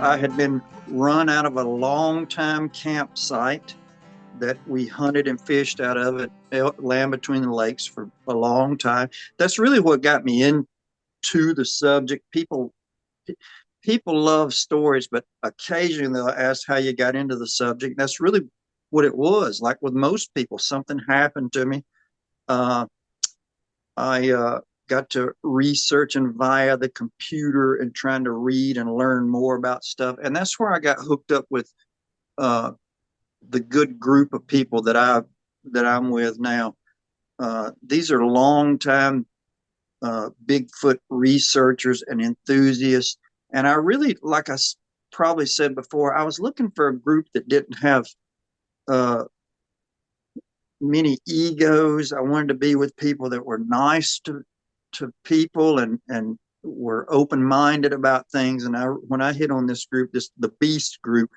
I had been run out of a long time campsite that we hunted and fished out of at Land Between the Lakes for a long time. That's really what got me into the subject. People love stories, but occasionally they'll ask how you got into the subject. That's really what it was. Like with most people, something happened to me. Uh, I got to researching via the computer and trying to read and learn more about stuff. And that's where I got hooked up with uh, the good group of people that I'm with now. These are longtime Bigfoot researchers and enthusiasts. And I really, like I probably said before, I was looking for a group that didn't have uh, many egos. I wanted to be with people that were nice to people and were open minded about things. And when I hit on this group, the Beast group,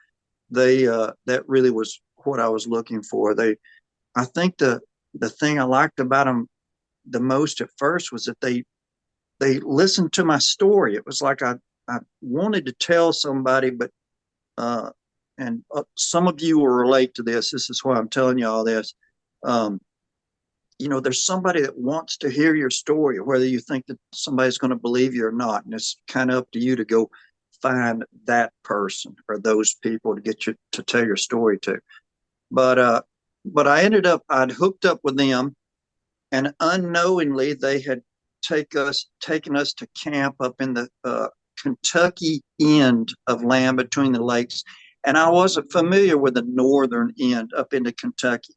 they that really was what I was looking for. I think the thing I liked about them the most at first was that they listened to my story. It was like I wanted to tell somebody, but uh, and some of you will relate to this. This is why I'm telling you all this. Um, there's somebody that wants to hear your story, whether you think that somebody's going to believe you or not. And it's kind of up to you to go find that person or those people to get you to tell your story to. But I'd hooked up with them, and unknowingly they had taken us to camp up in the Kentucky end of Land Between the Lakes. And I wasn't familiar with the northern end up into Kentucky.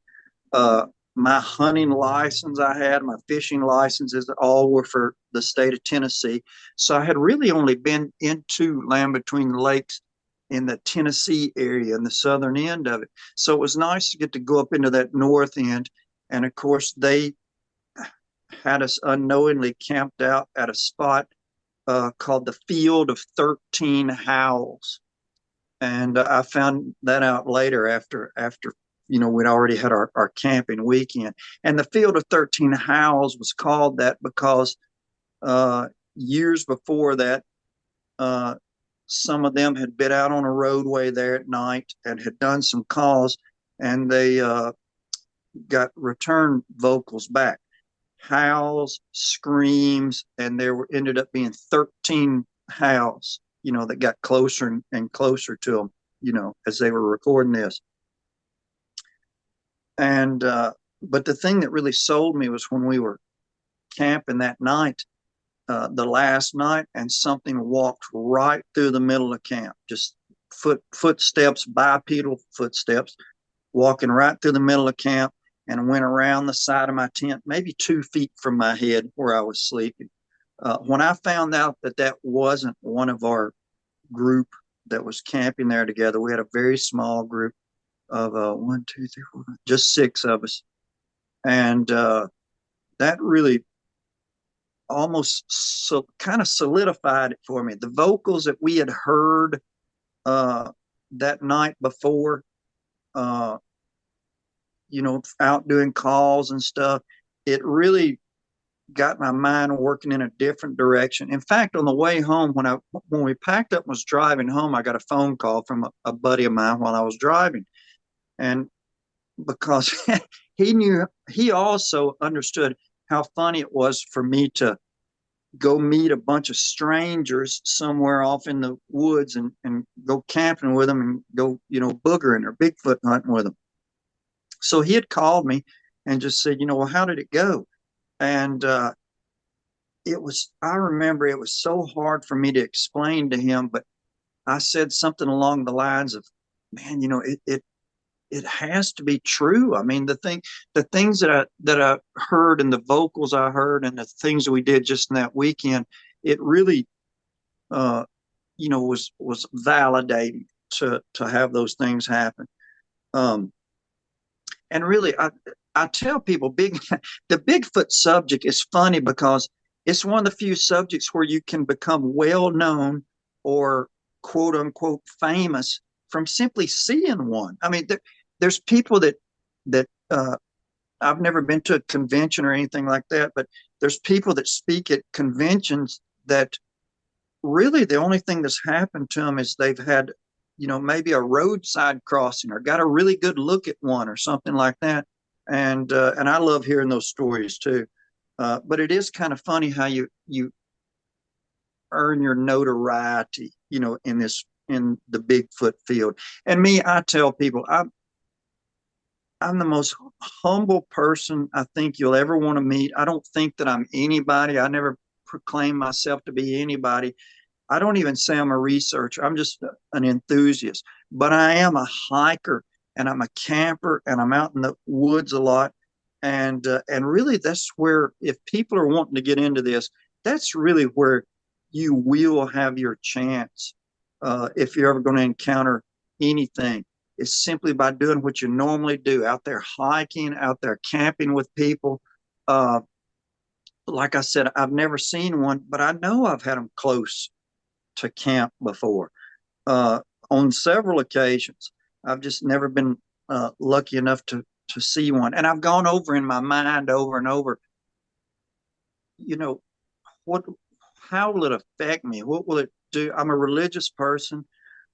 Uh, my hunting license I had, my fishing licenses, all were for the state of Tennessee. So I had really only been into Land Between the Lakes in the Tennessee area and the southern end of it. So it was nice to get to go up into that north end. And of course, they had us unknowingly camped out at a spot called the Field of 13 Howls. And I found that out later after we'd already had our camping weekend. And the Field of 13 Howls was called that because years before that, some of them had been out on a roadway there at night and had done some calls, and they got return vocals back, howls, screams, and ended up being 13 howls, that got closer and closer to them, as they were recording this. And but the thing that really sold me was when we were camping that night, the last night, and something walked right through the middle of camp, just footsteps, bipedal footsteps, walking right through the middle of camp, and went around the side of my tent, maybe 2 feet from my head where I was sleeping. When I found out that wasn't one of our group that was camping there together, we had a very small group of 1, 2, 3, 4, just 6 of us. And that really almost kind of solidified it for me. The vocals that we had heard that night before, out doing calls and stuff, it really got my mind working in a different direction. In fact, on the way home, when we packed up and was driving home, I got a phone call from a buddy of mine while I was driving. And because he also understood how funny it was for me to go meet a bunch of strangers somewhere off in the woods and go camping with them and go, boogering or Bigfoot hunting with them. So he had called me and just said, well, how did it go? And I remember it was so hard for me to explain to him, but I said something along the lines of, man, it has to be true. I mean, the things that I heard and the vocals I heard and the things that we did just in that weekend, it really, was validating to have those things happen. And really, I tell people, the Bigfoot subject is funny because it's one of the few subjects where you can become well known or quote unquote famous from simply seeing one. I mean, there's people that I've never been to a convention or anything like that, but there's people that speak at conventions that really the only thing that's happened to them is they've had, maybe a roadside crossing or got a really good look at one or something like that. And I love hearing those stories too. But it is kind of funny how you earn your notoriety, in the Bigfoot field. And me, I tell people I'm the most humble person I think you'll ever want to meet. I don't think that I'm anybody. I never proclaim myself to be anybody. I don't even say I'm a researcher. I'm just an enthusiast. But I am a hiker and I'm a camper and I'm out in the woods a lot. And really, that's where, if people are wanting to get into this, that's really where you will have your chance. If you're ever going to encounter anything, is simply by doing what you normally do, out there hiking, out there camping with people. Uh, like I said, I've never seen one, but I know I've had them close to camp before, uh, on several occasions. I've just never been lucky enough to see one, and I've gone over in my mind over and over. You know what? How will it affect me? What will it do? I'm a religious person.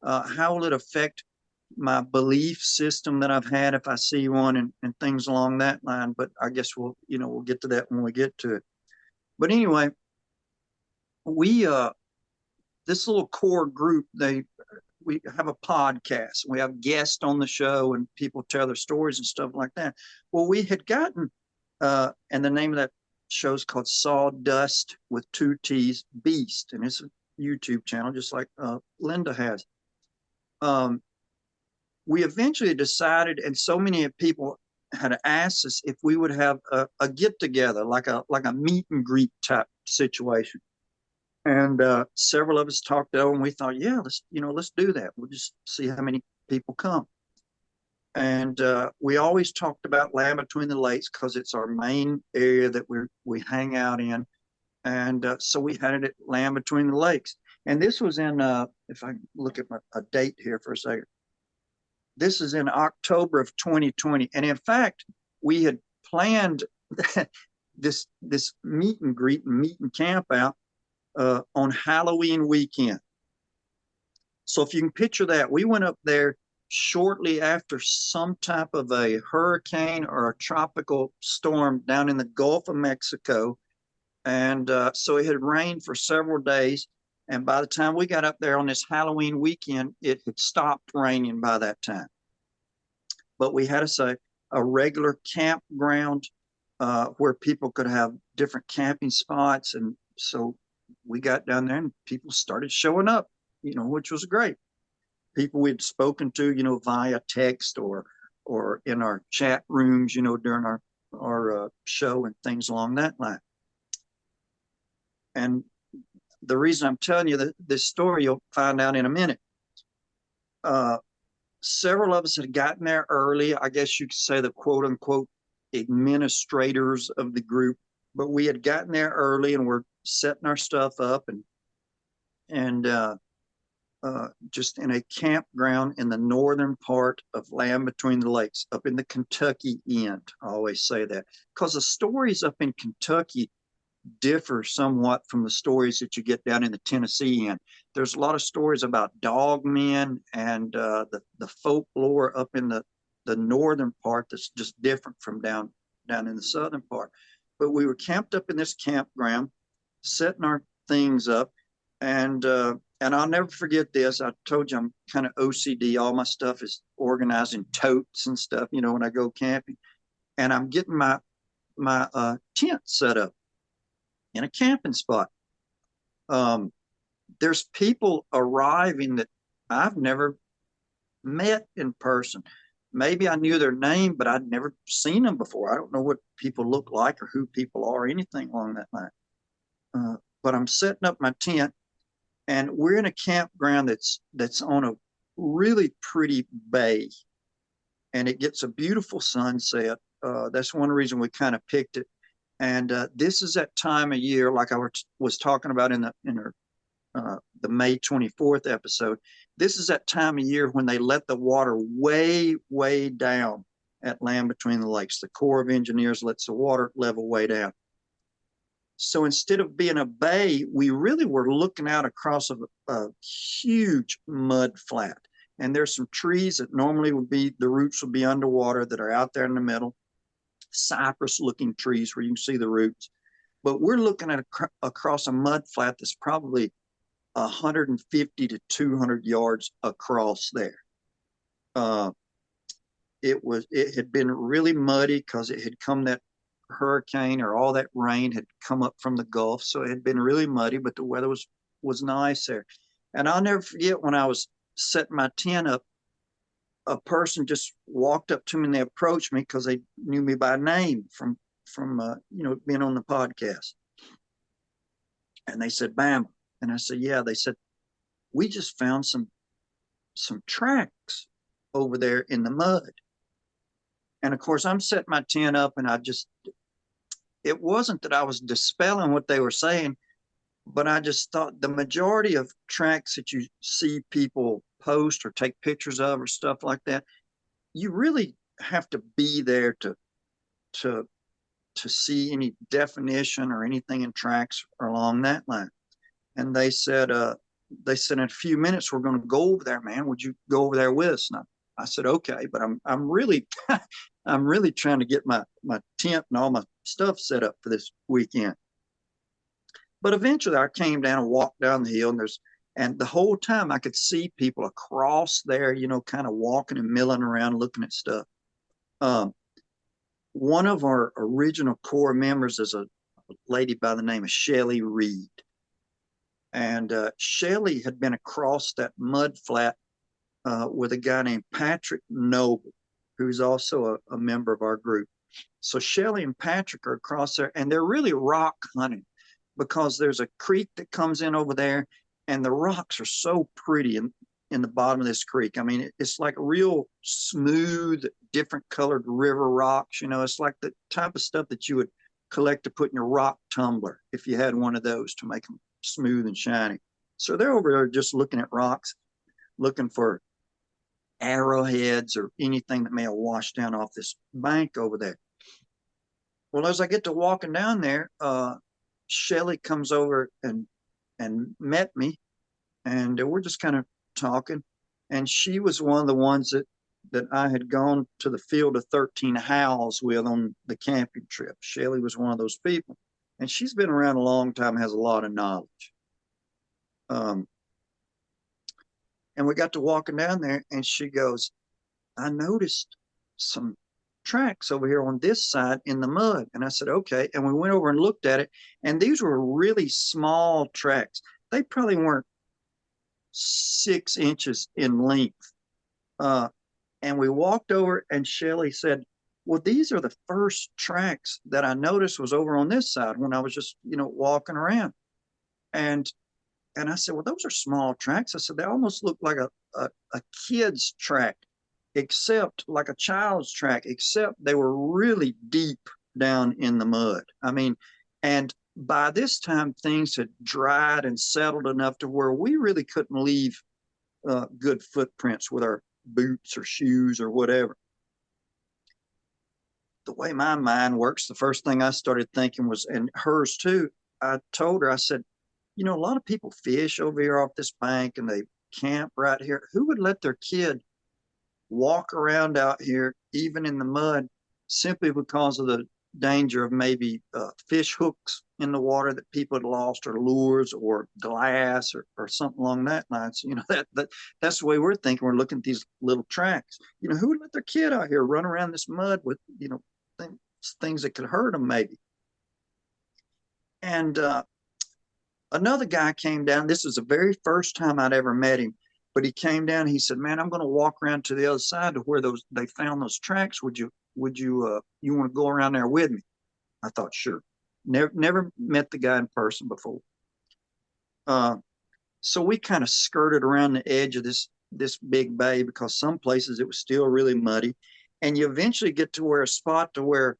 How will it affect my belief system that I've had if I see one, and things along that line? But I guess we'll get to that when we get to it. But anyway, we this little core group, we have a podcast. We have guests on the show and people tell their stories and stuff like that. Well, we had gotten, and the name of that show is called Sawdust with two T's Beast. And it's a YouTube channel, just like Linda has. We eventually decided, and so many people had asked us if we would have a get together, like a meet and greet type situation. And several of us talked over, and we thought, yeah, let's do that. We'll just see how many people come. And we always talked about Land Between the Lakes because it's our main area that we hang out in. And so we had it at Land Between the Lakes. And this was in, if I look at a date here for a second, this is in October of 2020. And in fact, we had planned this meet and greet and meet and camp out on Halloween weekend. So if you can picture that, we went up there shortly after some type of a hurricane or a tropical storm down in the Gulf of Mexico. And so it had rained for several days. And by the time we got up there on this Halloween weekend, it had stopped raining by that time. But we had a regular campground where people could have different camping spots. And so we got down there and people started showing up, which was great. People we'd spoken to, via text or in our chat rooms, during our show and things along that line. And the reason I'm telling you this story, you'll find out in a minute. Several of us had gotten there early. I guess you could say the quote unquote administrators of the group, but we had gotten there early and we're setting our stuff up and just in a campground in the northern part of Land Between the Lakes, up in the Kentucky end. I always say that because the stories up in Kentucky differ somewhat from the stories that you get down in the Tennessee end. There's a lot of stories about dog men and the folklore up in the northern part that's just different from down in the southern part. But we were camped up in this campground, setting our things up, and I'll never forget this. I told you I'm kind of OCD. All my stuff is organized in totes and stuff, when I go camping. And I'm getting my tent set up in a camping spot. There's people arriving that I've never met in person. Maybe I knew their name, but I'd never seen them before. I don't know what people look like or who people are, or anything along that line. But I'm setting up my tent, and we're in a campground that's on a really pretty bay, and it gets a beautiful sunset. That's one reason we kind of picked it. And this is that time of year, like I was talking about in the May 24th episode. This is that time of year when they let the water way, way down at Land Between the Lakes. The Corps of Engineers lets the water level way down. So instead of being a bay, we really were looking out across a huge mud flat. And there's some trees that normally would be, the roots would be underwater, that are out there in the middle, cypress looking trees where you can see the roots. But we're looking at across a mud flat that's probably 150 to 200 yards across there. It had been really muddy because it had come, that hurricane or all that rain had come up from the Gulf, so it had been really muddy, but the weather was nice there. And I'll never forget, when I was setting my tent up, a person just walked up to me and they approached me because they knew me by name from being on the podcast. And they said, "Bama." And I said, "Yeah." They said, "We just found some tracks over there in the mud." And of course, I'm setting my tent up, and it wasn't that I was dispelling what they were saying, but I just thought the majority of tracks that you see people post or take pictures of or stuff like that, you really have to be there to see any definition or anything in tracks along that line. And they said, in a few minutes, we're going to go over there, man. Would you go over there with us? And I said, okay, but I'm really, I'm really trying to get my tent and all my stuff set up for this weekend. But eventually I came down and walked down the hill, and the whole time I could see people across there, kind of walking and milling around, looking at stuff. One of our original core members is a lady by the name of Shelly Reed. And Shelly had been across that mud flat with a guy named Patrick Noble, who's also a member of our group. So Shelly and Patrick are across there, and they're really rock hunting, because there's a creek that comes in over there, and the rocks are so pretty in the bottom of this creek. I mean, it's like real smooth, different colored river rocks. It's like the type of stuff that you would collect to put in your rock tumbler if you had one of those, to make them smooth and shiny. So they're over there just looking at rocks, looking for arrowheads or anything that may have washed down off this bank over there. Well, as I get to walking down there, Shelly comes over and met me, and we're just kind of talking. And she was one of the ones that I had gone to the Field of 13 Howls with on the camping trip. Shelly was one of those people, and she's been around a long time, has a lot of knowledge. And we got to walking down there, and she goes, "I noticed some tracks over here on this side in the mud." And I said, okay. And we went over and looked at it, and these were really small tracks. They probably weren't 6 inches in length. And we walked over, and Shelly said, "Well, these are the first tracks that I noticed was over on this side when I was just, walking around." And I said, "Well, those are small tracks." I said, "They almost look like a kid's track, except like a child's track, except they were really deep down in the mud." I mean, and by this time, things had dried and settled enough to where we really couldn't leave good footprints with our boots or shoes or whatever. The way my mind works, the first thing I started thinking was, and hers too, I told her, I said, a lot of people fish over here off this bank, and they camp right here. Who would let their kid walk around out here, even in the mud, simply because of the danger of maybe fish hooks in the water that people had lost, or lures, or glass, or something along that line? So, that's the way we're thinking. We're looking at these little tracks. Who would let their kid out here run around this mud with, things that could hurt them maybe? And another guy came down. This was the very first time I'd ever met him, but he came down. He said, "Man, I'm going to walk around to the other side to where they found those tracks. Would you want to go around there with me?" I thought, sure. Never met the guy in person before. So we kind of skirted around the edge of this big bay, because some places it was still really muddy, and you eventually get to a spot to where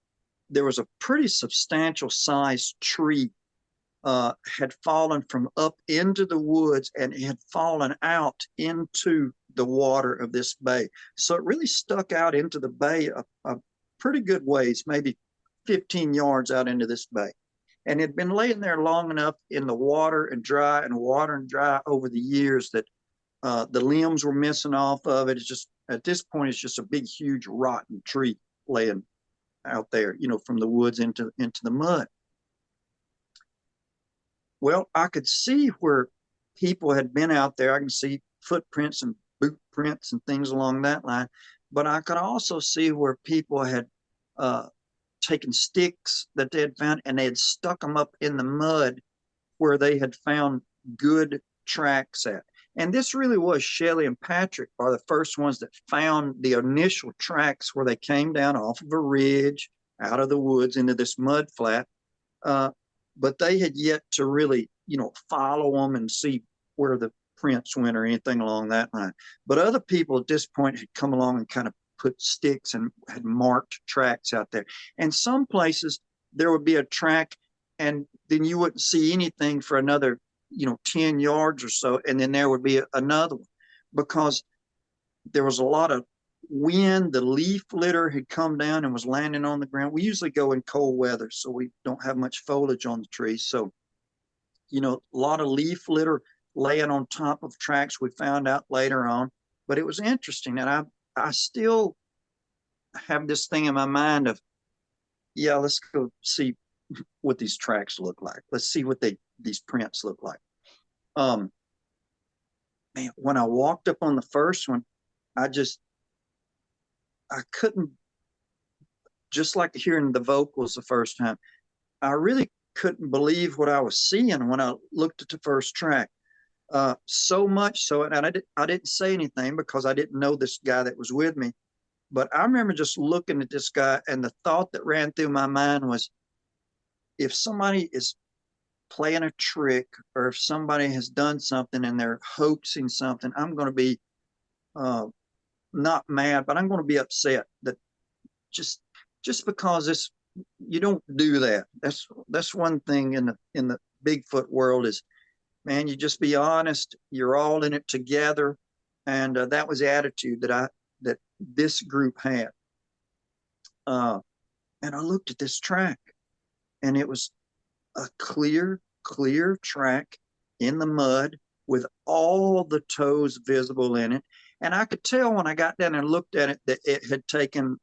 there was a pretty substantial sized tree had fallen from up into the woods, and it had fallen out into the water of this bay. So it really stuck out into the bay a pretty good ways, maybe 15 yards out into this bay. and it had been laying there long enough in the water and dry and water and dry over the years that the limbs were missing off of it. It's just, at this point, it's just a big, huge, rotten tree laying out there, from the woods into the mud. Well, I could see where people had been out there. I can see footprints and boot prints and things along that line. But I could also see where people had taken sticks that they had found and they had stuck them up in the mud where they had found good tracks at. And this really was Shelley and Patrick are the first ones that found the initial tracks where they came down off of a ridge out of the woods into this mud flat. But they had yet to really, follow them and see where the prints went or anything along that line. But other people at this point had come along and kind of put sticks and had marked tracks out there. And some places there would be a track and then you wouldn't see anything for another 10 yards or so, and then there would be another one because there was a lot of wind. The leaf litter had come down and was landing on the ground. We usually go in cold weather, so we don't have much foliage on the trees. So, a lot of leaf litter laying on top of tracks we found out later on. But it was interesting, and I still have this thing in my mind of, yeah, let's go see what these tracks look like. Let's see what these prints look like. Man, when I walked up on the first one, I couldn't, just like hearing the vocals the first time, I really couldn't believe what I was seeing when I looked at the first track. So much so, and I didn't say anything because I didn't know this guy that was with me. But I remember just looking at this guy, and the thought that ran through my mind was, if somebody is playing a trick or if somebody has done something and they're hoaxing something, I'm going to be not mad, but I'm going to be upset that just because you don't do that. That's one thing in the Bigfoot world is, man, you just be honest. You're all in it together, and that was the attitude that this group had. And I looked at this track, and it was a clear track in the mud with all the toes visible in it. And I could tell when I got down and looked at it that it had taken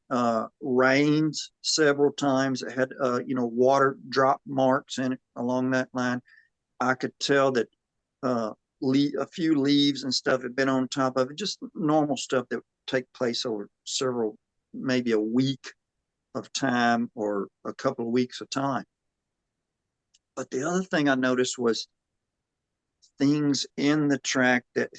rains several times. It had, water drop marks in it along that line. I could tell that a few leaves and stuff had been on top of it, just normal stuff that would take place over several, maybe a week of time or a couple of weeks of time. But the other thing I noticed was things in the track that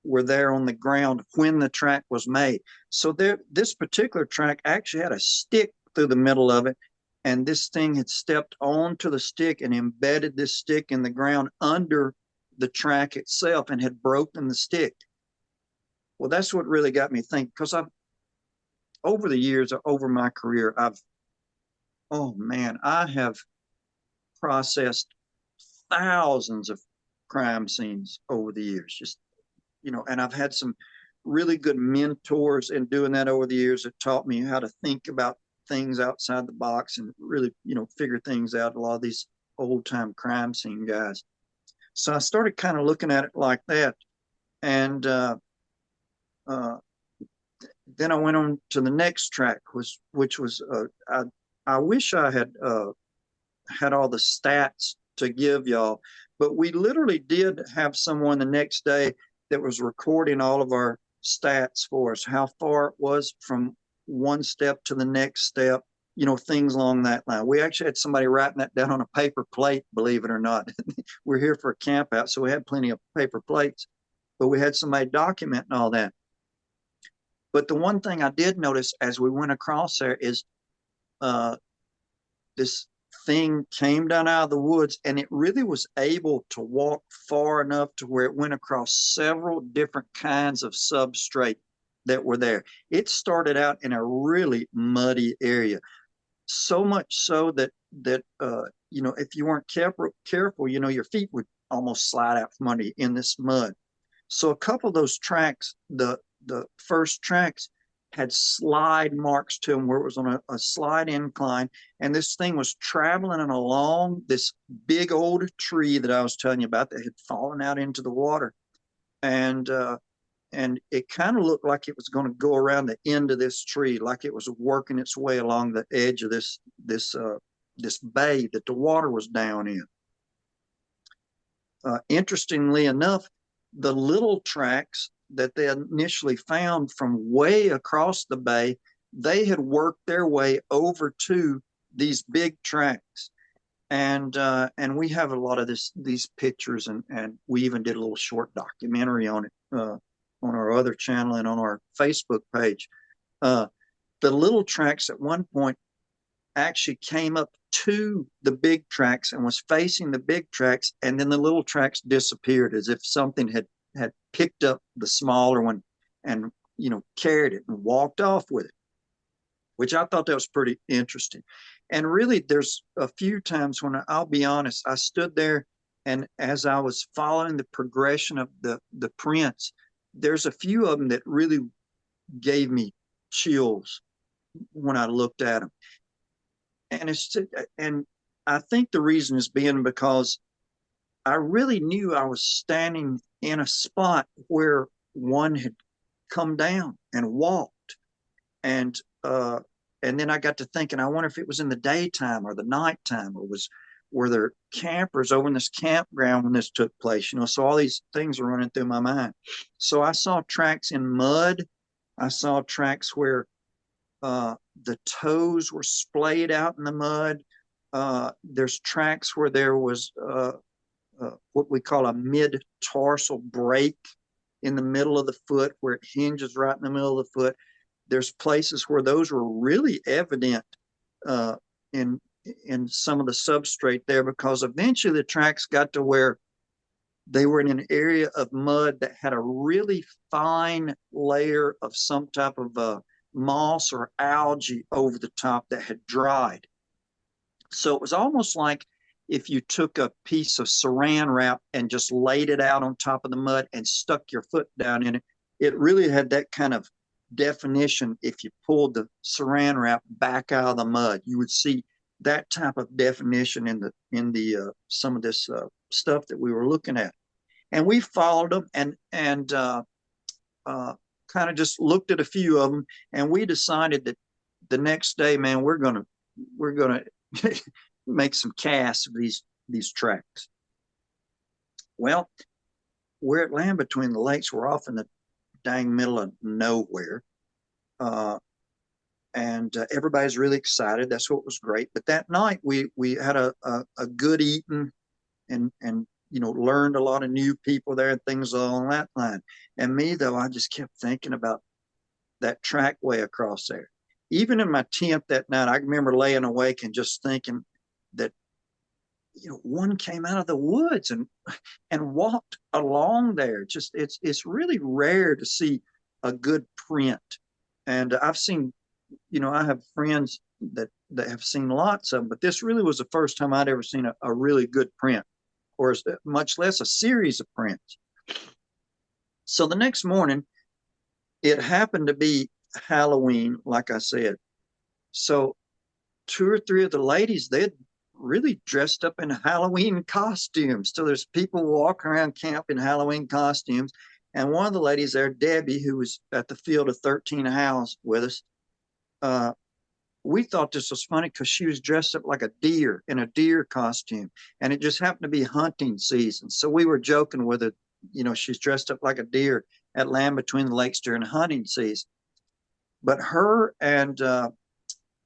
were there on the ground when the track was made. So this particular track actually had a stick through the middle of it, and this thing had stepped onto the stick and embedded this stick in the ground under the track itself and had broken the stick. Well, that's what really got me thinking, because over the years, over my career, I have processed thousands of crime scenes over the years, just, and I've had some really good mentors in doing that over the years that taught me how to think about things outside the box and really, figure things out. A lot of these old time crime scene guys. So I started kind of looking at it like that. And then I went on to the next track, which was, I wish I had all the stats to give y'all, but we literally did have someone the next day that was recording all of our stats for us, how far it was from one step to the next step, things along that line. We actually had somebody writing that down on a paper plate, believe it or not. We're here for a camp out, so we had plenty of paper plates, but we had somebody documenting all that. But the one thing I did notice as we went across there is this thing came down out of the woods, and it really was able to walk far enough to where it went across several different kinds of substrate that were there. It started out in a really muddy area, so much so that if you weren't careful, your feet would almost slide out from under you in this mud. So a couple of those tracks, the first tracks, had slide marks to them where it was on a slide incline. And this thing was traveling along this big old tree that I was telling you about that had fallen out into the water. And it kind of looked like it was going to go around the end of this tree, like it was working its way along the edge of this bay that the water was down in. Interestingly enough, the little tracks that they initially found from way across the bay, they had worked their way over to these big tracks. And we have a lot of these pictures, and we even did a little short documentary on it on our other channel and on our Facebook page. The little tracks at one point actually came up to the big tracks and was facing the big tracks, and then the little tracks disappeared as if something had picked up the smaller one and carried it and walked off with it, which I thought that was pretty interesting. And really, there's a few times when, I'll be honest, I stood there, and as I was following the progression of the prints, there's a few of them that really gave me chills when I looked at them. And I think the reason is being because I really knew I was standing in a spot where one had come down and walked. And then I got to thinking, I wonder if it was in the daytime or the nighttime, or were there campers over in this campground when this took place? So all these things are running through my mind. So I saw tracks in mud. I saw tracks where the toes were splayed out in the mud. There's tracks where there was what we call a mid-tarsal break in the middle of the foot, where it hinges right in the middle of the foot. There's places where those were really evident in some of the substrate there, because eventually the tracks got to where they were in an area of mud that had a really fine layer of some type of moss or algae over the top that had dried. So it was almost like if you took a piece of saran wrap and just laid it out on top of the mud and stuck your foot down in it. It really had that kind of definition. If you pulled the saran wrap back out of the mud, you would see that type of definition in the some of this stuff that we were looking at. And we followed them and kind of just looked at a few of them, and we decided that the next day, man, we're gonna make some casts of these tracks. Well, we're at Land Between the Lakes. We're off in the dang middle of nowhere, and everybody's really excited. That's what was great. But that night we had a good eating, and learned a lot of new people there and things along that line. And me, though, I just kept thinking about that trackway across there. Even in my tent that night, I remember laying awake and just thinking that one came out of the woods and walked along there. Just it's really rare to see a good print. And I've seen, I have friends that have seen lots of them, but this really was the first time I'd ever seen a really good print, or much less a series of prints. So the next morning, it happened to be Halloween, like I said. So 2 or 3 of the ladies, they'd really dressed up in Halloween costumes. So there's people walking around camp in Halloween costumes. And one of the ladies there, Debbie, who was at the Field of 13 Howls with us, we thought this was funny because she was dressed up like a deer in a deer costume. And it just happened to be hunting season. So we were joking with her, she's dressed up like a deer at Land Between the Lakes during hunting season. But her and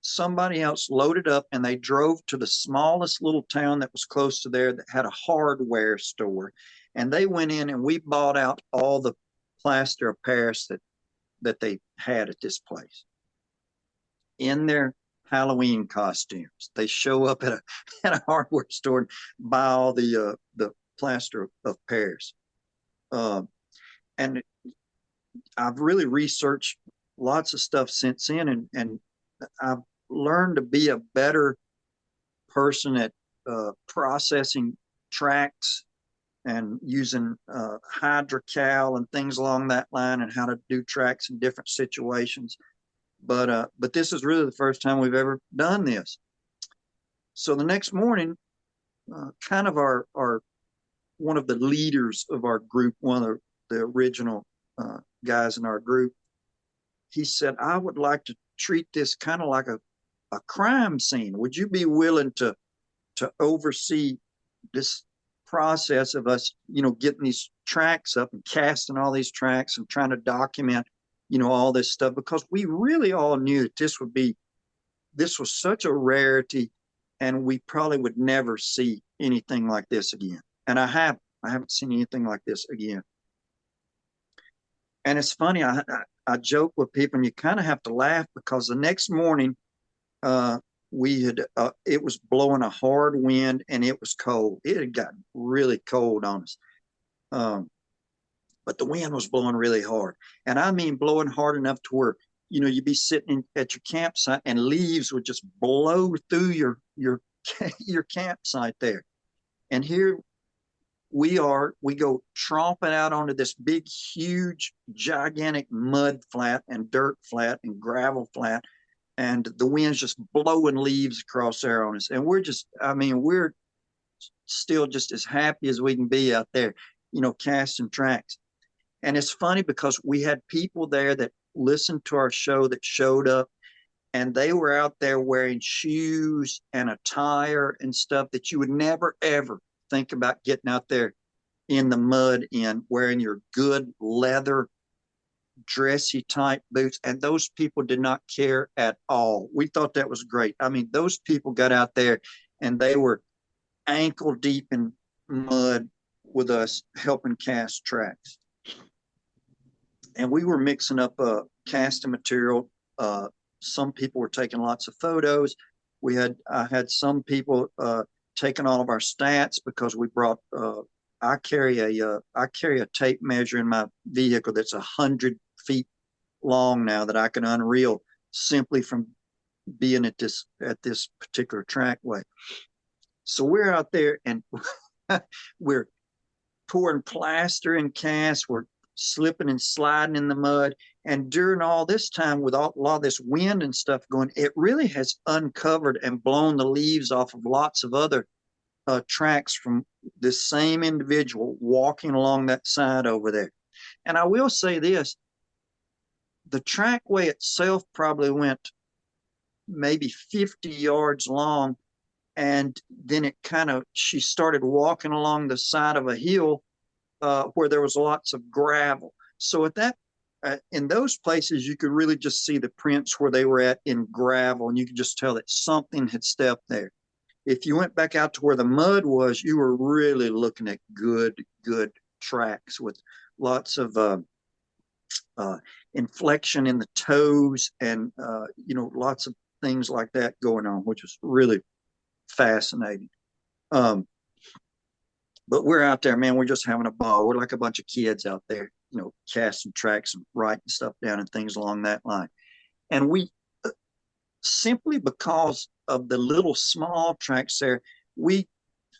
somebody else loaded up, and they drove to the smallest little town that was close to there that had a hardware store. And they went in, and we bought out all the plaster of Paris that they had at this place in their Halloween costumes. They show up at a hardware store and buy all the plaster of Paris. And I've really researched lots of stuff since then, and I've learned to be a better person at processing tracks and using hydrocal and things along that line, and how to do tracks in different situations. But this is really the first time we've ever done this. So the next morning, kind of our one of the leaders of our group, one of the original guys in our group, he said, I would like to treat this kind of like a crime scene. Would you be willing to oversee this process of us, getting these tracks up and casting all these tracks and trying to document, all this stuff, because we really all knew that this was such a rarity, and we probably would never see anything like this again. And I haven't seen anything like this again. And it's funny, I joke with people, and you kind of have to laugh, because the next morning, uh, it was blowing a hard wind, and it was cold. It had gotten really cold on us. Um, but the wind was blowing really hard. And I mean, blowing hard enough to where, you'd be sitting at your campsite and leaves would just blow through your campsite there. And here we go tromping out onto this big, huge, gigantic mud flat and dirt flat and gravel flat. And the wind's just blowing leaves across there on us. And we're still just as happy as we can be out there, casting tracks. And it's funny because we had people there that listened to our show that showed up, and they were out there wearing shoes and attire and stuff that you would never, ever think about getting out there in the mud in, wearing your good leather, dressy type boots. And those people did not care at all. We thought that was great. I mean, those people got out there and they were ankle deep in mud with us helping cast tracks. And we were mixing up casting material. Some people were taking lots of photos. I had some people taking all of our stats, because we brought. I carry a tape measure in my vehicle that's 100 feet long now, that I can unreel simply from being at this particular trackway. So we're out there and we're pouring plaster and cast. We're slipping and sliding in the mud. And during all this time, with a lot of this wind and stuff going, it really has uncovered and blown the leaves off of lots of other tracks from this same individual walking along that side over there. And I will say this, the trackway itself probably went maybe 50 yards long. And then she started walking along the side of a hill where there was lots of gravel. So in those places, you could really just see the prints where they were at in gravel, and you could just tell that something had stepped there. If you went back out to where the mud was, you were really looking at good tracks with lots of inflection in the toes and, lots of things like that going on, which was really fascinating. But we're out there, man, we're just having a ball. We're like a bunch of kids out there, casting tracks and writing stuff down and things along that line. And we, simply because of the little small tracks there, we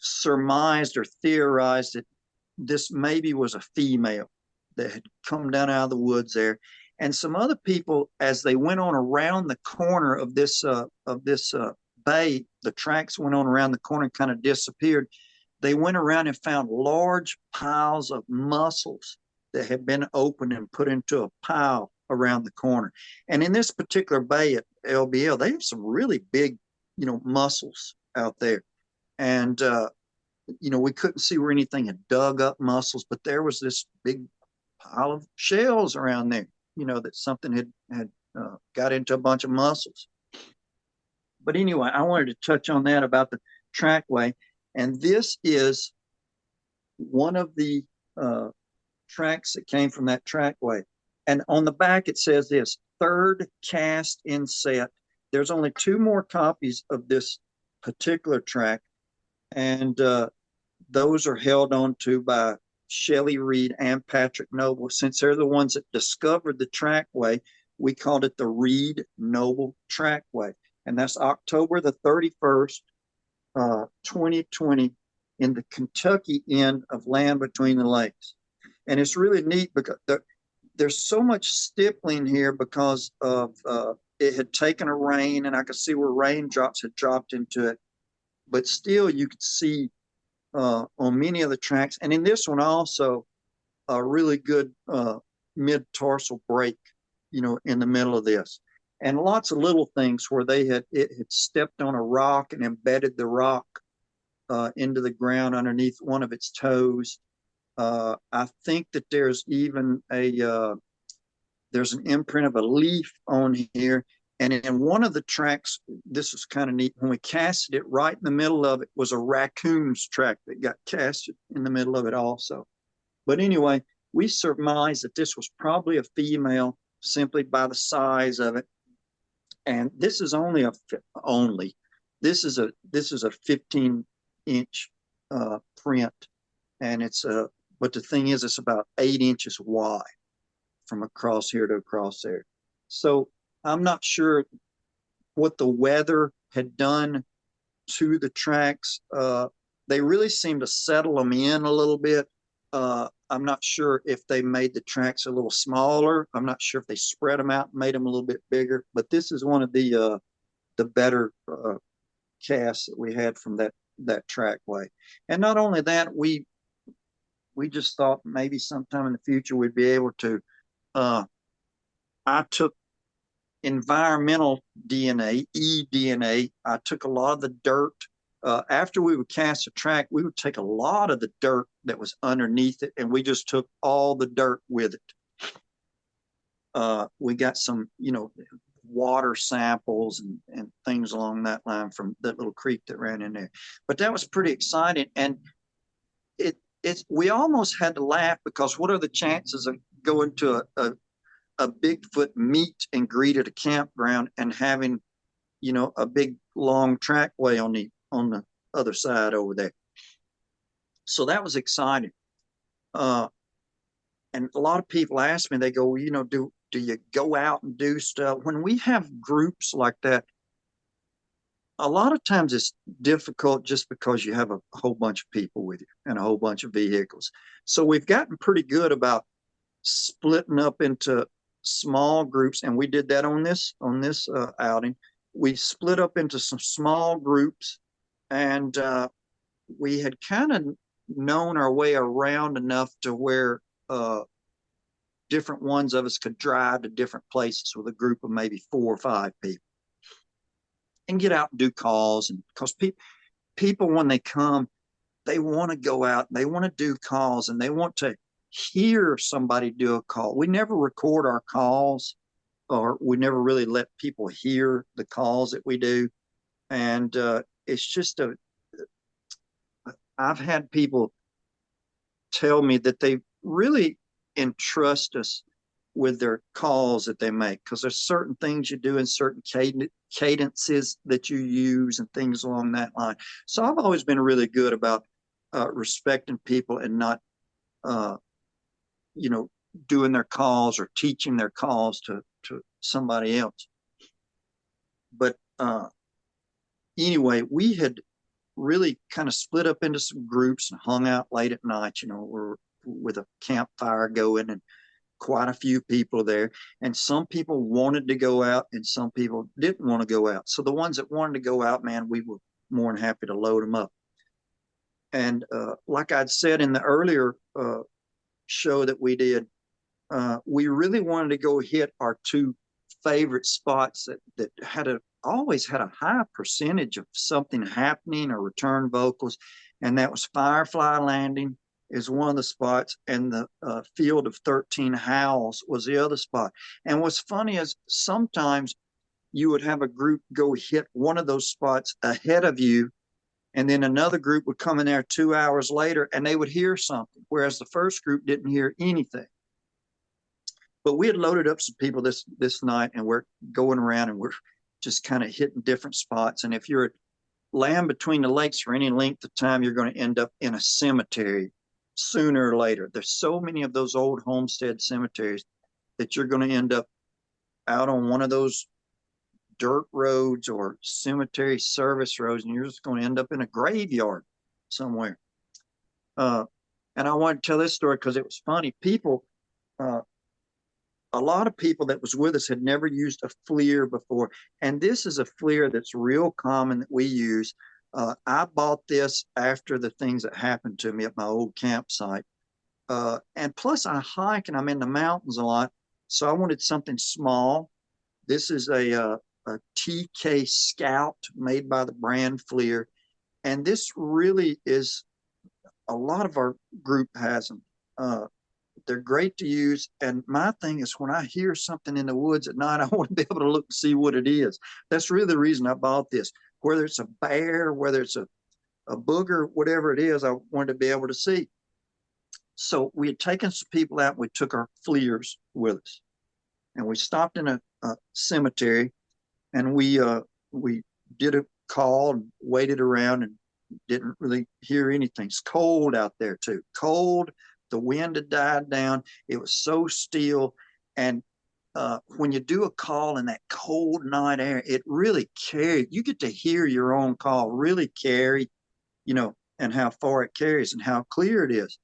surmised or theorized that this maybe was a female that had come down out of the woods there. And some other people, as they went on around the corner of this bay, the tracks went on around the corner and kind of disappeared. They went around and found large piles of mussels that had been opened and put into a pile around the corner. And in this particular bay at LBL, they have some really big, mussels out there. And, we couldn't see where anything had dug up mussels, but there was this big pile of shells around there, that something had got into a bunch of mussels. But anyway, I wanted to touch on that about the trackway. And this is one of the tracks that came from that trackway. And on the back, it says this, third cast in set. There's only 2 more copies of this particular track. And those are held on to by Shelley Reed and Patrick Noble. Since they're the ones that discovered the trackway, we called it the Reed Noble Trackway. And that's October the 31st, 2020, in the Kentucky end of Land Between the Lakes. And it's really neat because there's so much stippling here because of it had taken a rain, and I could see where raindrops had dropped into it. But still, you could see on many of the tracks, and in this one also, a really good mid tarsal break, in the middle of this, and lots of little things where it had stepped on a rock and embedded the rock into the ground underneath one of its toes. I think that there's even there's an imprint of a leaf on here. And in one of the tracks, this was kind of neat. When we casted it, right in the middle of it was a raccoon's track that got casted in the middle of it also. But anyway, we surmised that this was probably a female simply by the size of it. And this is this is a 15-inch print, and but the thing is, it's about 8 inches wide from across here to across there. So I'm not sure what the weather had done to the tracks. They really seem to settle them in a little bit. I'm not sure if they made the tracks a little smaller. I'm not sure if they spread them out and made them a little bit bigger. But this is one of the better casts that we had from that trackway. And not only that, we just thought maybe sometime in the future we'd be able to. I took environmental DNA, eDNA. I took a lot of the dirt. After we would cast a track, we would take a lot of the dirt that was underneath it, and we just took all the dirt with it. We got some, water samples and things along that line from that little creek that ran in there. But that was pretty exciting, and we almost had to laugh, because what are the chances of going to a Bigfoot meet and greet at a campground and having, a big long trackway on the other side over there? So that was exciting. And a lot of people ask me, they go, well, do you go out and do stuff? When we have groups like that, a lot of times it's difficult just because you have a whole bunch of people with you and a whole bunch of vehicles. So we've gotten pretty good about splitting up into small groups, and we did that on this outing. We split up into some small groups, and we had kind of known our way around enough to where different ones of us could drive to different places with a group of maybe 4 or 5 people and get out and do calls. And because people, when they come, they want to go out and they want to do calls, and they want to hear somebody do a call. We never record our calls, or we never really let people hear the calls that we do. And it's just I've had people tell me that they really entrust us with their calls that they make, because there's certain things you do in certain cadences that you use and things along that line. So I've always been really good about respecting people and not doing their calls or teaching their calls to somebody else. But anyway, we had really kind of split up into some groups and hung out late at night, we're with a campfire going, and quite a few people there. And some people wanted to go out and some people didn't want to go out. So the ones that wanted to go out, man, we were more than happy to load them up. And like I'd said in the earlier show that we did, we really wanted to go hit our 2 favorite spots that always had a high percentage of something happening or return vocals. And that was Firefly Landing is one of the spots, and the Field of 13 Howls was the other spot. And what's funny is sometimes you would have a group go hit one of those spots ahead of you, and then another group would come in there 2 hours later and they would hear something, whereas the first group didn't hear anything. But we had loaded up some people this night, and we're going around and we're just kind of hitting different spots. And if you're at Land Between the Lakes for any length of time, you're going to end up in a cemetery sooner or later. There's so many of those old homestead cemeteries that you're going to end up out on one of those dirt roads or cemetery service roads, and you're just going to end up in a graveyard somewhere. And I want to tell this story because it was funny. People a lot of people that was with us had never used a FLIR before. And this is a FLIR that's real common that we use. I bought this after the things that happened to me at my old campsite. And plus I hike and I'm in the mountains a lot. So I wanted something small. This is a TK Scout made by the brand FLIR. And this really is, a lot of our group has them. They're great to use. And my thing is, when I hear something in the woods at night, I want to be able to look and see what it is. That's really the reason I bought this. Whether it's a bear, whether it's a booger, whatever it is, I wanted to be able to see. So we had taken some people out. We took our FLIRs with us, and we stopped in a cemetery, and we did a call and waited around and didn't really hear anything. It's cold out there too. Cold. The wind had died down. It was so still. And when you do a call in that cold night air, it really carries. You get to hear your own call really carry, and how far it carries and how clear it is.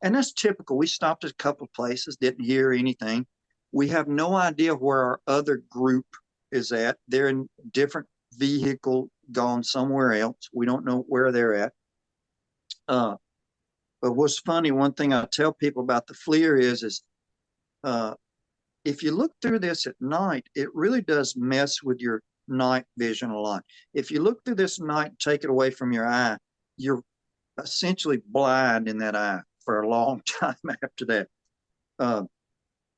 And that's typical. We stopped at a couple of places, didn't hear anything. We have no idea where our other group is at. They're in different vehicle, gone somewhere else. We don't know where they're at. But what's funny, one thing I tell people about the FLIR is if you look through this at night, it really does mess with your night vision a lot. If you look through this night and take it away from your eye, you're essentially blind in that eye for a long time after that.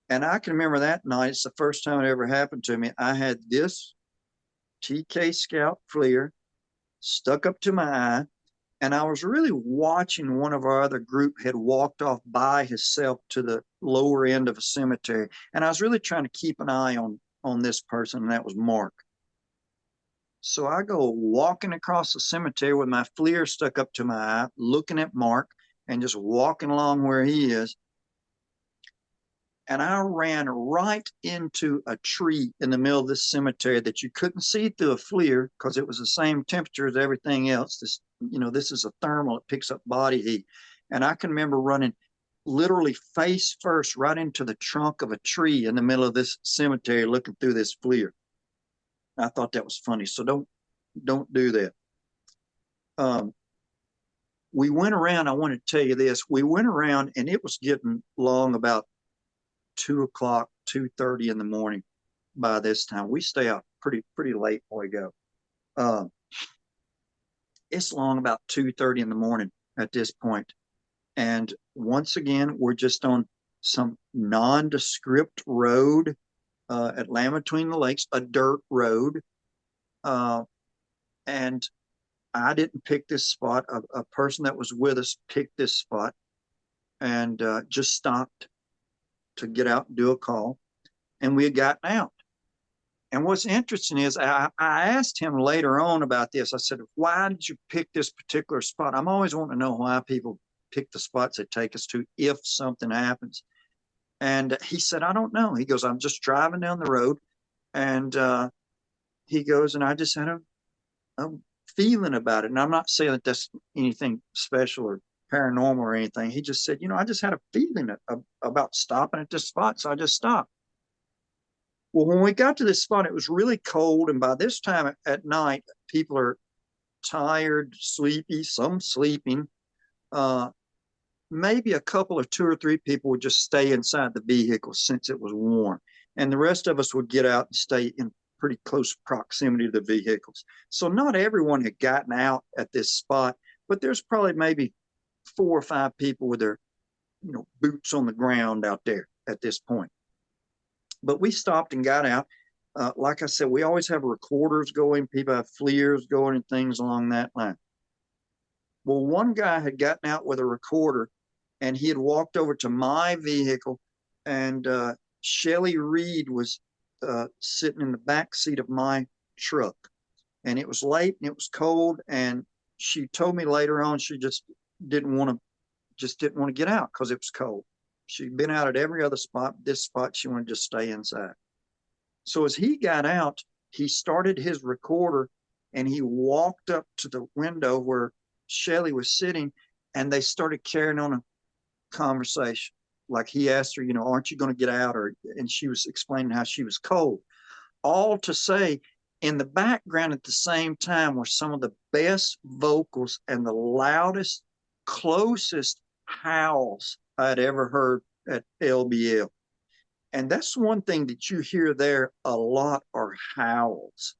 And I can remember that night. It's the first time it ever happened to me. I had this TK Scout FLIR stuck up to my eye, and I was really watching one of our other group had walked off by himself to the lower end of a cemetery. And I was really trying to keep an eye on this person, and that was Mark. So I go walking across the cemetery with my FLIR stuck up to my eye, looking at Mark and just walking along where he is. And I ran right into a tree in the middle of this cemetery that you couldn't see through a FLIR because it was the same temperature as everything else. This is a thermal, it picks up body heat. And I can remember running literally face first right into the trunk of a tree in the middle of this cemetery looking through this FLIR. I thought that was funny. So don't do that. We went around, I want to tell you this, we went around and it was getting long, about 2 o'clock, 2:30 in the morning by this time. We stay out pretty late when we go. It's long about 2:30 in the morning at this point. And once again, we're just on some nondescript road at Land Between the Lakes, a dirt road. And I didn't pick this spot. A person that was with us picked this spot and just stopped to get out and do a call. And we had gotten out. And what's interesting is I asked him later on about this. I said, why did you pick this particular spot? I'm always wanting to know why people pick the spots they take us to if something happens. And he said, I don't know. He goes, I'm just driving down the road. And he goes, and I just had a feeling about it. And I'm not saying that that's anything special or paranormal or anything. He just said, I just had a feeling about stopping at this spot. So I just stopped. Well, when we got to this spot, it was really cold. And by this time at night, people are tired, sleepy, some sleeping. Maybe a couple of 2 or 3 people would just stay inside the vehicle since it was warm. And the rest of us would get out and stay in pretty close proximity to the vehicles. So not everyone had gotten out at this spot, but there's probably maybe 4 or 5 people with their, boots on the ground out there at this point. But we stopped and got out. Like I said, we always have recorders going. People have FLIRs going and things along that line. Well, one guy had gotten out with a recorder, and he had walked over to my vehicle, and Shelly Reed was sitting in the back seat of my truck. And it was late and it was cold, and she told me later on she just didn't want to get out because it was cold. She'd been out at every other spot. This spot, she wanted to just stay inside. So as he got out, he started his recorder and he walked up to the window where Shelly was sitting, and they started carrying on a conversation. like he asked her, aren't you going to get out? And she was explaining how she was cold. All to say, in the background at the same time were some of the best vocals and the loudest, closest howls I'd ever heard at LBL. And that's one thing that you hear there a lot are howls.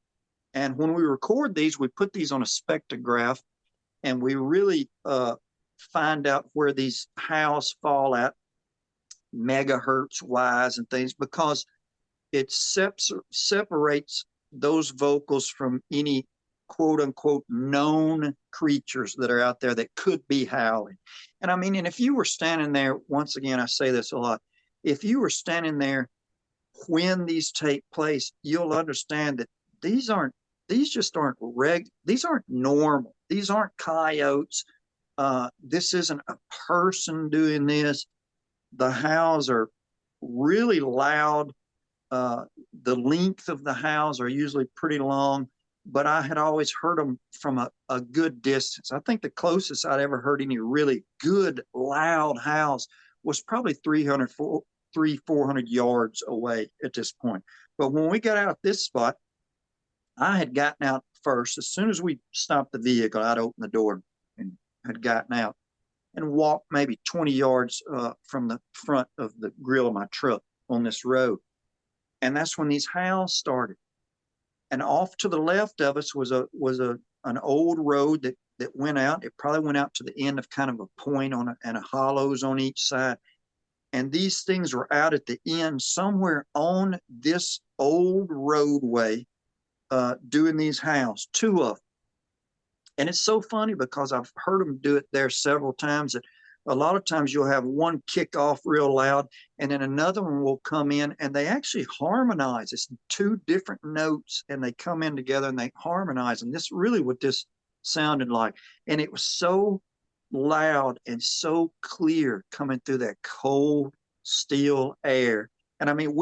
And when we record these, we put these on a spectrograph, and we really find out where these howls fall at megahertz wise and things, because it separates those vocals from any quote unquote known creatures that are out there that could be howling. And I mean, and if you were standing there, once again, I say this a lot, if you were standing there when these take place, you'll understand that these just aren't these aren't normal. These aren't coyotes. This isn't a person doing this. The howls are really loud. The length of the howls are usually pretty long, but I had always heard them from a good distance. I think the closest I'd ever heard any really good, loud howls was probably 400 yards away at this point. But when we got out at this spot, I had gotten out first. As soon as we stopped the vehicle, I'd opened the door and had gotten out and walked maybe 20 yards from the front of the grill of my truck on this road. And that's when these howls started. And off to the left of us was an old road that went out. It probably went out to the end of kind of a point and a hollows on each side. And these things were out at the end somewhere on this old roadway doing these howls, two of them. And it's so funny because I've heard them do it there several times. That a lot of times you'll have one kick off real loud, and then another one will come in, and they actually harmonize. It's two different notes, and they come in together and they harmonize. And this really what this sounded like. And it was so loud and so clear coming through that cold steel air. And I mean,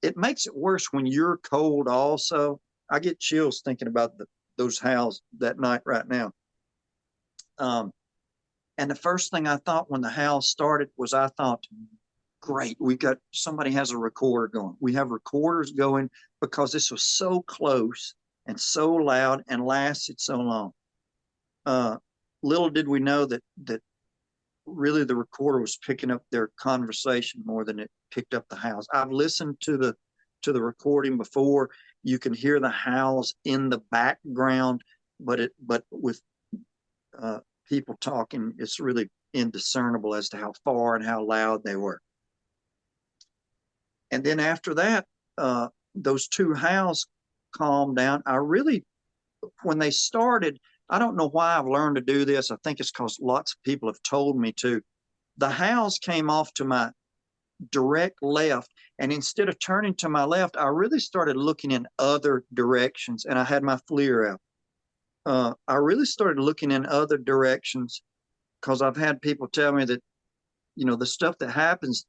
it makes it worse when you're cold also. I get chills thinking about those howls that night right now. And the first thing I thought when the howls started was, I thought, great, somebody has a recorder going. We have recorders going, because this was so close and so loud and lasted so long. Little did we know that really the recorder was picking up their conversation more than it picked up the howls. I've listened to the recording before. You can hear the howls in the background, but with people talking, it's really indiscernible as to how far and how loud they were. And then after that, those two howls calmed down. When they started, I don't know why I've learned to do this. I think it's because lots of people have told me to. The howls came off to my direct left, and instead of turning to my left, I really started looking in other directions, and I had my FLIR out. I really started looking in other directions because I've had people tell me that, the stuff that happens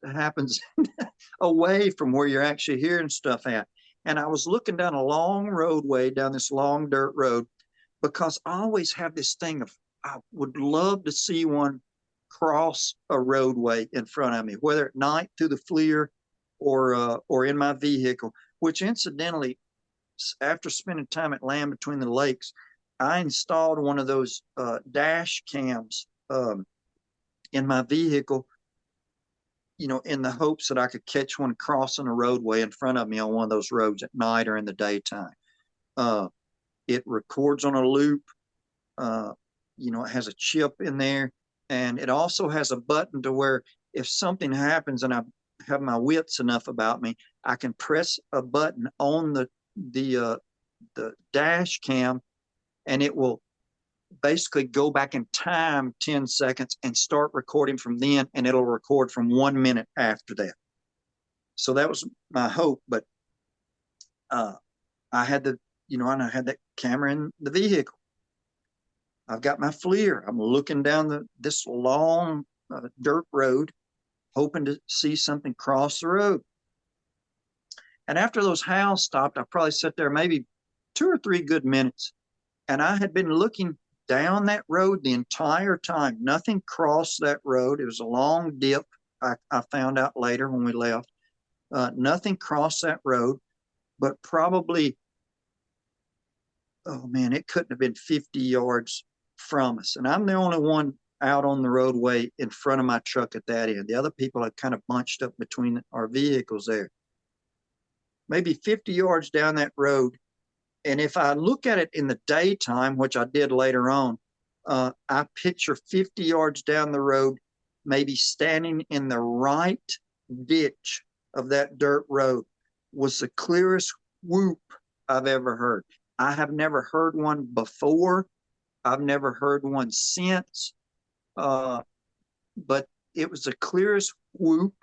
away from where you're actually hearing stuff at. And I was looking down a long roadway, down this long dirt road, because I always have this thing of, I would love to see one cross a roadway in front of me, whether at night through the FLIR or in my vehicle, which incidentally, after spending time at Land Between the Lakes, I installed one of those dash cams in my vehicle, in the hopes that I could catch one crossing a roadway in front of me on one of those roads at night or in the daytime. It records on a loop. It has a chip in there, and it also has a button to where if something happens and I have my wits enough about me, I can press a button on the dash cam, and it will basically go back in time 10 seconds and start recording from then, and it'll record from 1 minute after that. So that was my hope, but I had I had that camera in the vehicle. I've got my FLIR. I'm looking down this long dirt road, hoping to see something cross the road. And after those howls stopped, I probably sat there maybe 2 or 3 good minutes, and I had been looking down that road the entire time. Nothing crossed that road. It was a long dip I found out later when we left. Nothing crossed that road, but probably, oh man, it couldn't have been 50 yards from us. And I'm the only one out on the roadway in front of my truck at that end. The other people had kind of bunched up between our vehicles there. Maybe 50 yards down that road. And if I look at it in the daytime, which I did later on, I picture 50 yards down the road, maybe standing in the right ditch of that dirt road, was the clearest whoop I've ever heard. I have never heard one before. I've never heard one since. But it was the clearest whoop,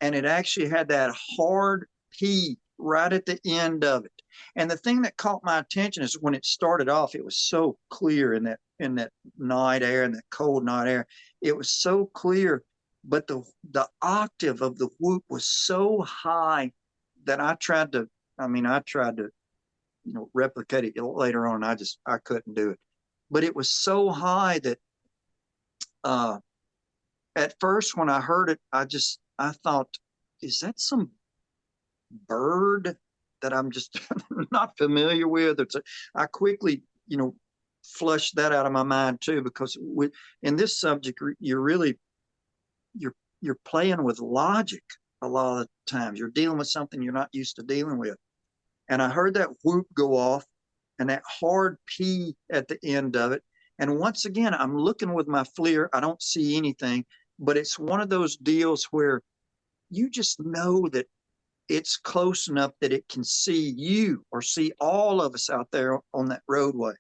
and it actually had that hard P right at the end of it. And the thing that caught my attention is when it started off, it was so clear in that night air, in that cold night air. It was so clear, but the octave of the whoop was so high that I tried to replicate it later on. I couldn't do it. But it was so high that at first when I heard it, I thought, is that some bird that I'm just not familiar with? I quickly, flushed that out of my mind too, because in this subject, you're playing with logic a lot of the times. You're dealing with something you're not used to dealing with. And I heard that whoop go off and that hard P at the end of it. And once again, I'm looking with my FLIR. I don't see anything, but it's one of those deals where you just know that it's close enough that it can see you or see all of us out there on that roadway.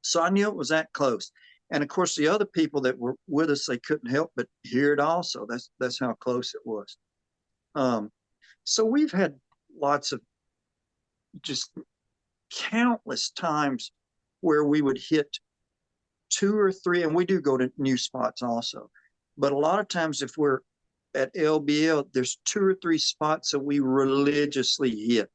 So I knew it was that close. And of course, the other people that were with us, they couldn't help but hear it also. That's how close it was. So we've had lots of just countless times where we would hit 2 or 3, and we do go to new spots also. But a lot of times if we're at LBL, there's 2 or 3 spots that we religiously hit.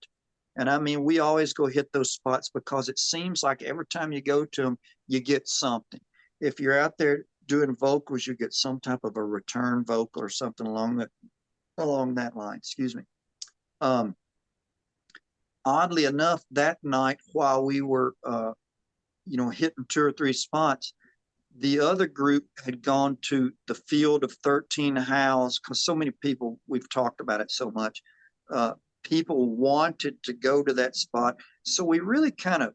And I mean, we always go hit those spots because it seems like every time you go to them, you get something. If you're out there doing vocals, you get some type of a return vocal or something along that line. Excuse me. Oddly enough, that night while we were, hitting 2 or 3 spots, the other group had gone to the field of 13 Howls, because so many people, we've talked about it so much. People wanted to go to that spot. So we really kind of,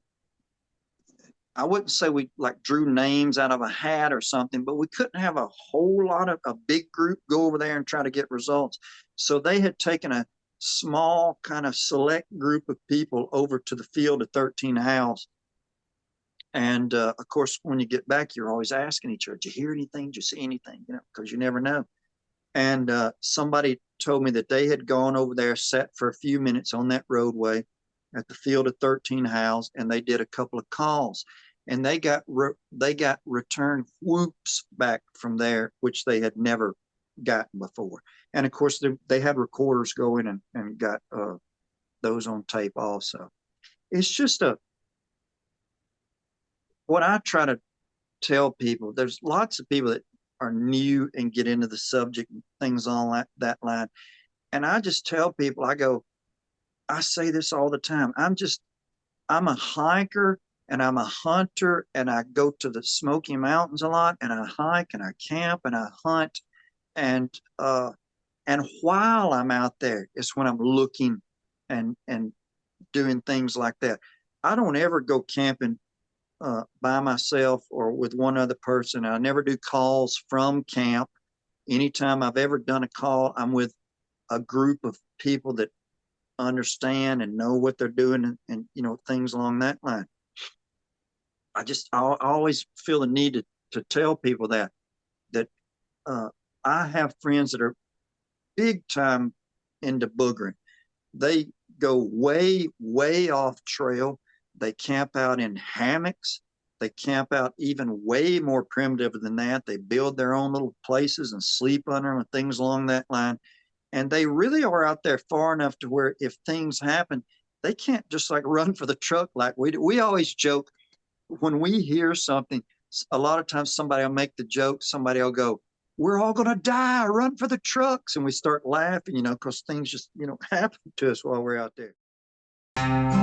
I wouldn't say we like drew names out of a hat or something, but we couldn't have a whole lot of a big group go over there and try to get results. So they had taken a small kind of select group of people over to the field of 13 Howls. And of course, when you get back, you're always asking each other, did you hear anything? Did you see anything? Because you never know. And somebody told me that they had gone over there, sat for a few minutes on that roadway at the field of 13 Howls, and they did a couple of calls. And they got return whoops back from there, which they had never gotten before. And of course, they had recorders going and got those on tape also. It's just what I try to tell people. There's lots of people that are new and get into the subject and things on that line. And I just tell people, I say this all the time. I'm a hiker and I'm a hunter, and I go to the Smoky Mountains a lot, and I hike and I camp and I hunt. And while I'm out there, it's when I'm looking and doing things like that. I don't ever go camping by myself or with one other person. I never do calls from camp. Anytime I've ever done a call, I'm with a group of people that understand and know what they're doing, and things along that line. I always feel the need to tell people that I have friends that are big time into boogering. They go way, way off trail. They camp out in hammocks. They camp out even way more primitive than that. They build their own little places and sleep under them and things along that line. And they really are out there far enough to where if things happen, they can't just like run for the truck like we do. We always joke when we hear something. A lot of times somebody will make the joke. Somebody will go, we're all going to die, run for the trucks. And we start laughing, because things just, happen to us while we're out there.